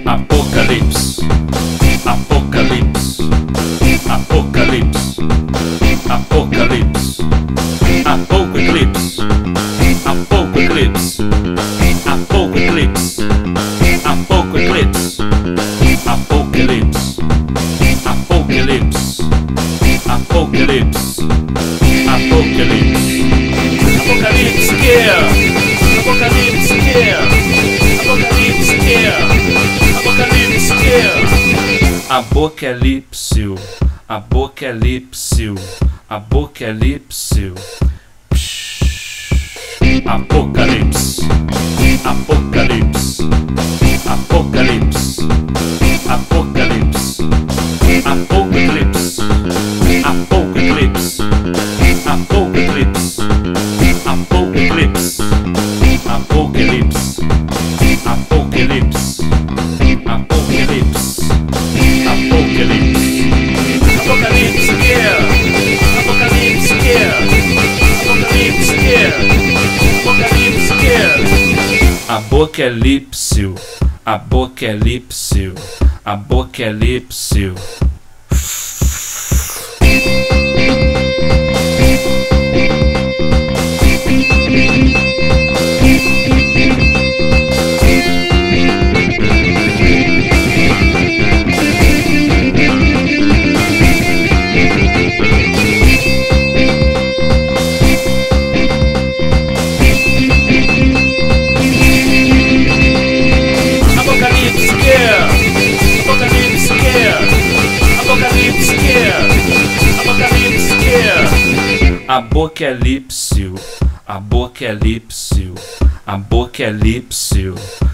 Apocalipse, Apocalipse, Apocalipse, Apocalipse, Apocalipse, Apocalipse, Apocalipse, Apocalipse, Apocalipse, Apocalipse, Apocalipse, Apocalipse, Apocalipse scare, Apocalipse scare, Apocalipse scare, Apocalipse scare. Apocalipse, Apocalipse, Apocalipse, Apocalipse, Apocalipse, Apocalipse, Apocalipse, Apocalipse, Apocalipse, Apocalipse, Apocalipse, Apocalipse, Apocalipse, Apocalipse, Apocalipse, Apocalipse scare, Apocalipse scare, Apocalipse scare, Apocalipse scare. Apocalipse, Apocalipse, Apocalipse. Apocalipse, Apocalipse, Apocalipse.